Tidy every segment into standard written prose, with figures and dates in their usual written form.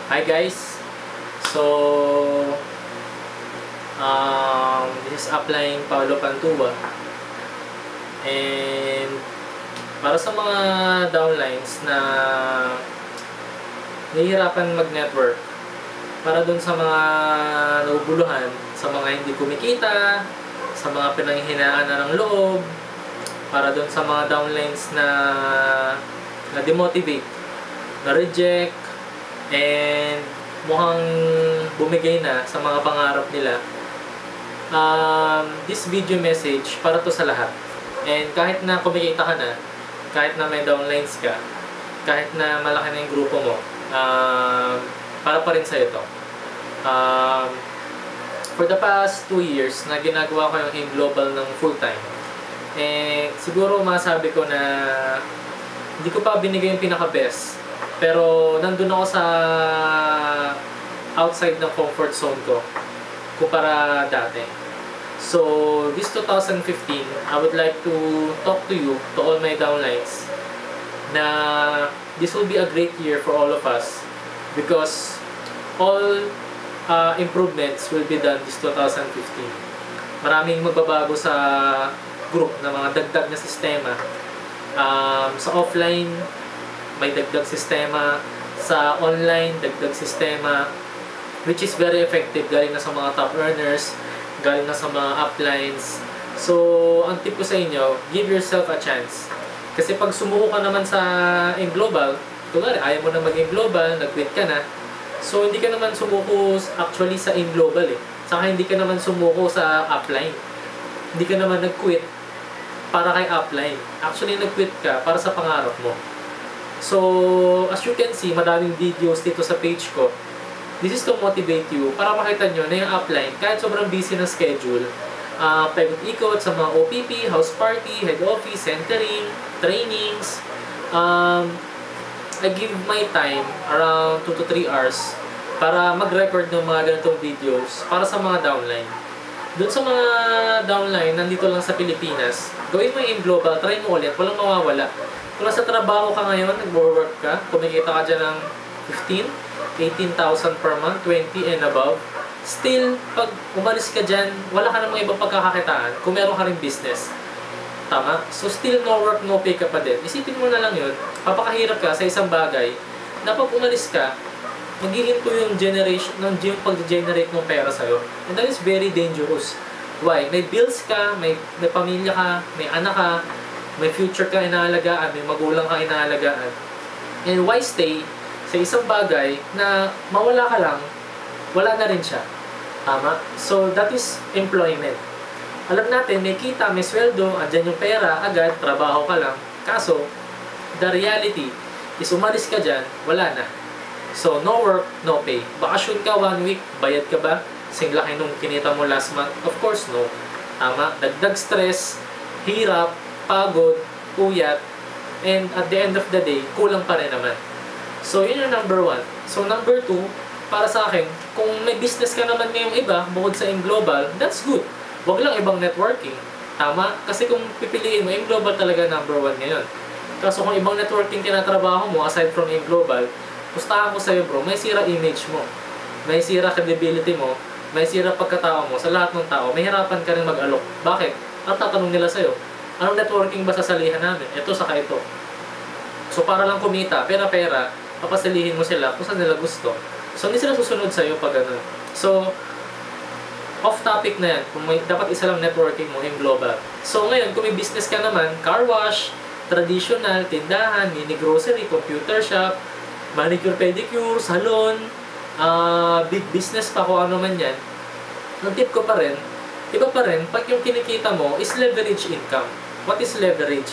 Hi guys! So, this is Applying Paolo Pantua. And para sa mga downlines na nahihirapan mag-network, para dun sa mga naguguluhan, sa mga hindi kumikita, sa mga pinanghihinaan na ng loob, para dun sa mga downlines na demotivate, na-reject, and mukhang bumigay na sa mga pangarap nila. This video message para to sa lahat. And kahit na kumikita ka na, kahit na may downlines ka, kahit na malaki na yung grupo mo, para pa rin sa'yo to. For the past 2 years na ginagawa ko yung AIM Global ng full-time, siguro masabi ko na hindi ko pa binigay yung pinaka-best, pero nandun ako sa outside ng comfort zone ko kumpara dati. So, this 2015, I would like to talk to you, to all my downlines, na this will be a great year for all of us because all improvements will be done this 2015. Maraming magbabago sa group na mga dagdag na sistema. Sa offline, may dagdag sistema. Sa online, dagdag sistema, which is very effective. Galing na sa mga top earners, galing na sa mga uplines. So, ang tip ko sa inyo, give yourself a chance. Kasi pag sumuko ka naman sa AIM Global, kunwari, ayaw mo na mag-AIM Global, nag-quit ka na, so hindi ka naman sumuko actually sa AIM Global eh. Saka hindi ka naman sumuko sa upline. Hindi ka naman nag-quit para kay upline. Actually, nag-quit ka para sa pangarap mo. So, as you can see, maraming videos dito sa page ko. This is to motivate you para makita nyo na yung upline, kahit sobrang busy na schedule, paikot-ikot sa mga OPP, house party, head office, centering, trainings. I give my time around 2 to 3 hours para mag-record ng mga ganitong videos para sa mga downline. Doon sa mga downline, nandito lang sa Pilipinas, gawin mo yung global, try mo ulit, walang mawawala. Kung nasa trabaho ka ngayon, nag-work ka, kumikita ka dyan ng 18,000 per month, 20 and above, still, pag umalis ka dyan, wala ka namang ibang pagkakakitaan kung meron ka rin business. Tama? So, still no work, no pay ka pa din. Isipin mo na lang yun, papakahirap ka sa isang bagay na pag umalis ka, maghihinto yung generation, yung pag-generate ng pera sa'yo. And that is very dangerous. Why? May bills ka, may pamilya ka, may anak ka, may future ka inaalagaan, may magulang ka inaalagaan. And why stay sa isang bagay na mawala ka lang, wala na rin siya. Tama? So, that is employment. Alam natin, may kita, may sweldo, andyan yung pera, agad, trabaho ka lang. Kaso, the reality is umalis ka dyan, wala na. So, no work, no pay. Bakasyon ka 1 week, bayad ka ba? Sing laki nung kinita mo last month? Of course, no. Tama? Dagdag stress, hirap, pagod, puyat, and at the end of the day, kulang pa rin naman. So, yun yung number 1. So, number 2, para sa akin, kung may business ka naman ngayong iba, bukod sa AIM Global, that's good. Huwag lang ibang networking. Tama? Kasi kung pipiliin mo, AIM Global talaga number 1 ngayon. Kaso kung ibang networking tinatrabaho mo, aside from AIM Global, pustahan ko sa'yo bro, may sira image mo. May sira credibility mo. May sira pagkatao mo sa lahat ng tao. May hirapan ka rin mag-alok. Bakit? Ang tatanong nila sa'yo, anong networking ba sasalihan namin? Ito saka ito. So para lang kumita, pera-pera, papasalihin mo sila kung saan nila gusto. So hindi sila susunod sa'yo pag ganun. So, off topic na yan. Kung may, dapat isa lang networking mo, AIM Global. So ngayon, kung may business ka naman, car wash, traditional, tindahan, mini grocery, computer shop, manicure, pedicure, salon, big business pa kung ano man yan, ang tip ko pa rin, iba pa rin, pag yung kinikita mo is leverage income. What is leverage?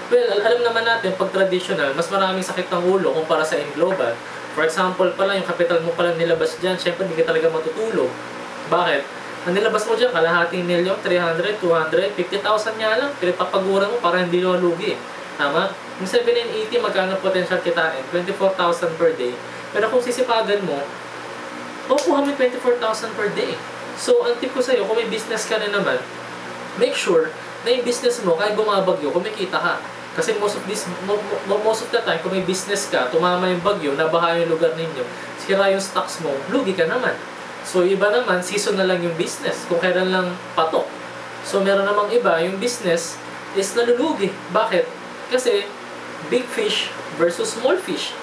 Well, alam naman natin, pag traditional, mas maraming sakit ng ulo kumpara sa AIM Global. For example pala, yung capital mo pala nilabas dyan, syempre hindi ka talaga matutulog. Bakit? Ang nilabas mo dyan, kalahating milyon, 300, 200, 50,000 nga lang, pinagpapaguran mo para hindi mo lugi. Tama? Yung 780, magkano potential kitain? 24,000 per day. Pero kung sisipagan mo, makukuha mo 24,000 per day. So, ang tip ko sa'yo, kung may business ka na naman, make sure na yung business mo, kahit bumabagyo, kumikita ka. Kasi most of the time, kung may business ka, tumama yung bagyo, nabaha yung lugar ninyo, sira yung stocks mo, lugi ka naman. So, iba naman, season na lang yung business, kung kailan lang patok. So, meron namang iba, yung business is nalulugi. Bakit? Kasi, big fish versus small fish.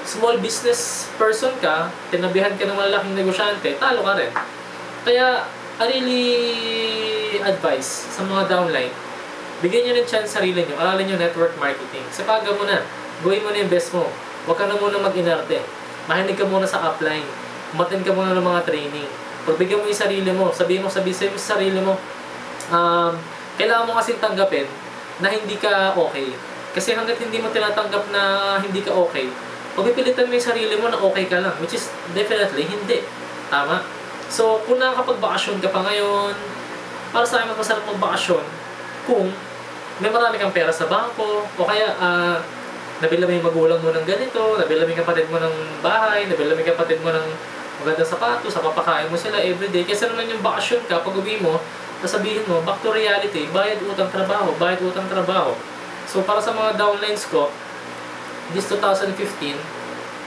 Small business person ka, tinabihan ka ng malalaking negosyante, talo ka rin. Kaya, I really advise sa mga downline, bigyan nyo ng chance sarili nyo, aralin nyo network marketing. Sapaga mo na, gawin mo na yung best mo. Huwag ka na muna mag-inarte. Mahinig ka muna sa upline. Umattend ka muna ng mga training. Pagbigyan mo yung sarili mo, sabihin mo sa sarili mo, kailangan mo kasing tanggapin na hindi ka okay. Kasi hanggat hindi mo tinatanggap na hindi ka okay, pagpipilitan mo yung sarili mo na okay ka lang, which is definitely hindi. Tama? So, kung nakakapag-bakasyon ka pa ngayon, para sa akin mas masarap mag-bakasyon kung may marami kang pera sa bangko, o kaya nabila mo yung magulang mo ng ganito, nabila mo yung kapatid mo ng bahay, nabila mo yung kapatid mo ng magandang sapatos, papakain mo sila everyday. Kasi naman yung bakasyon ka, pag uwi mo, sasabihin mo, back to reality, bayad utang trabaho, bayad utang trabaho. So, para sa mga downlines ko, this 2015,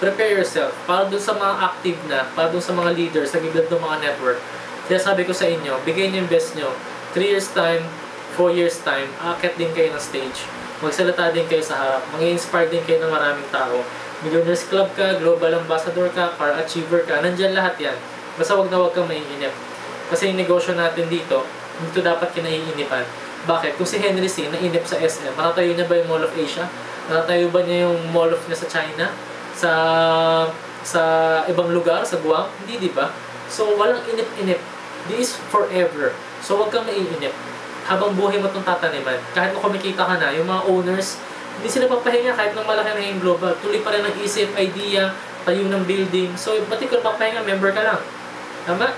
prepare yourself. Para dun sa mga active na, para dun sa mga leaders, nag-build ng mga network, kaya sabi ko sa inyo, bigay nyo yung best nyo. 3 years time, 4 years time, akit din kayo ng stage. Magsalita din kayo sa harap. Mag-inspire din kayo ng maraming tao. Millionaires Club ka, Global Ambassador ka, Car Achiever ka, nandyan lahat yan. Basta wag na wag kang maiinip. Kasi yung negosyo natin dito dapat kinaiinipan. Bakit? Kung si Henry C. nainip sa SM, matatayo niya ba yung Mall of Asia? Matatayo ba niya yung Mall of niya sa China? Sa ibang lugar, sa Guam? Hindi, di ba? So, walang inip-inip. This is forever. So, wag kang maiinip. Habang buhay mo itong tataniman. Kahit mo kumikita ka na, yung mga owners, hindi sila papahinga kahit nang malaki na yung global. Tuloy pa rin ang isip, idea, tayo ng building. So, pati kung papahinga, member ka lang. Tama?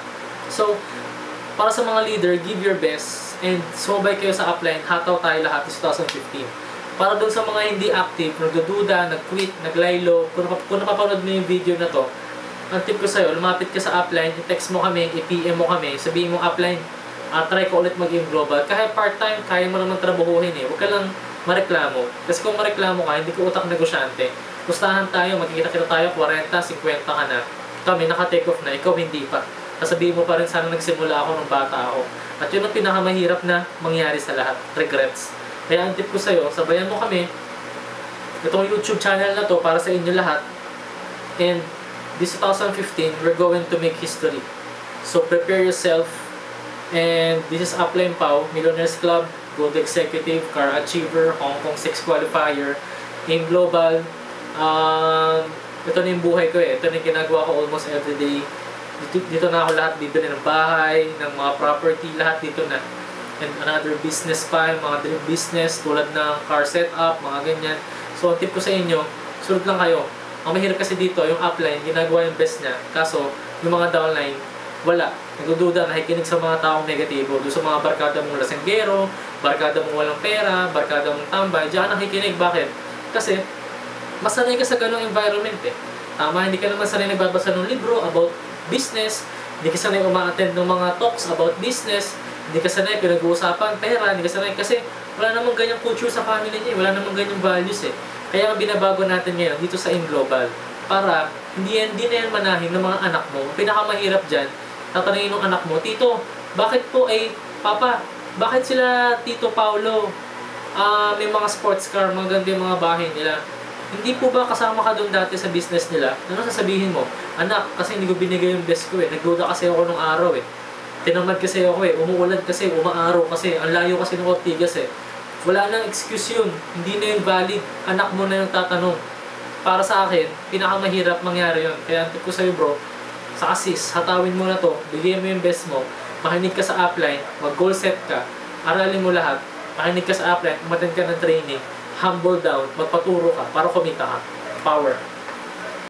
So, para sa mga leader, give your best and sumabay kayo sa upline, hataw tayo lahat sa 2015. Para dun sa mga hindi active, nagdududa, nag-quit, naglaylo, kung napapanood mo yung video na to, ang tip ko sa'yo, lumapit ka sa upline, i-text mo kami, i-PM mo kami, sabihin mo upline, try ko ulit maging global. Kahit part-time, kaya mo naman trabahuhin eh. Huwag ka lang mareklamo. Kasi kung mareklamo ka, hindi ko utak negosyante. Pustahan tayo, magkikita-kita tayo, 40, 50 ka na. Kami, naka-take off na, ikaw hindi pa. Sasabihin mo pa rin, sana nagsimula ako nung bata ako. At yun ang pinakamahirap na mangyari sa lahat. Regrets. Kaya ang tip ko sa'yo, sabayan mo kami. Itong YouTube channel na to para sa inyo lahat. And this 2015, we're going to make history. So prepare yourself. And this is Upline Pao, Millionaires Club, Gold Executive, Car Achiever, Hong Kong 6 Qualifier, Aim Global. Ito na yung buhay ko eh. Ito na yung ginagawa ko almost everyday. Dito na ako lahat bibili ng bahay, ng mga property, lahat dito na. And another business pa, mga dream business tulad ng car setup, mga ganyan. So, ang tip ko sa inyo, sunod lang kayo. Ang mahirap kasi dito, yung upline, ginagawa yung best niya. Kaso, yung mga downline, wala. Nagdududa, nakikinig sa mga taong negatibo. Doon sa mga barkada mong lasenggero, barkada mong walang pera, barkada mong tambay, diyan nakikinig. Bakit? Kasi, masanay ka sa ganong environment eh. Tama, hindi ka naman sanay nagbabasa ng libro about business, hindi ka sanay uma-attend ng mga talks about business, hindi ka sanay pinag-uusapan pera, hindi ka sanay kasi wala namang ganyang culture sa family niya, wala namang ganyang values eh. Kaya binabago natin ngayon dito sa InGlobal para hindi na yan manahin ng mga anak mo. Pinakamahirap dyan, tatanungin ng anak mo, Tito, bakit po Papa, bakit sila Tito Paulo may mga sports car, mga ganda yung mga bahay nila? Hindi po ba kasama ka doon dati sa business nila? Ano sasabihin mo? Anak, kasi hindi ko binigay yung best ko eh. Nagduda kasi ako nung araw eh. Tinamad kasi ako eh. Umuulan kasi, umaaraw kasi. Ang layo kasi ng Ortigas eh. Wala nang excuse yun. Hindi na yun valid. Anak mo na yung tatanong. Para sa akin, pinakamahirap mangyari yun. Kaya antip ko sa'yo bro, sa assist, hatawin mo na to. Bigyan mo yung best mo. Makinig ka sa upline. Mag-goal set ka. Aralin mo lahat. Makinig ka sa upline. Umattend ka ng training. Humble down, magpaturo ka para kumita ka. Power.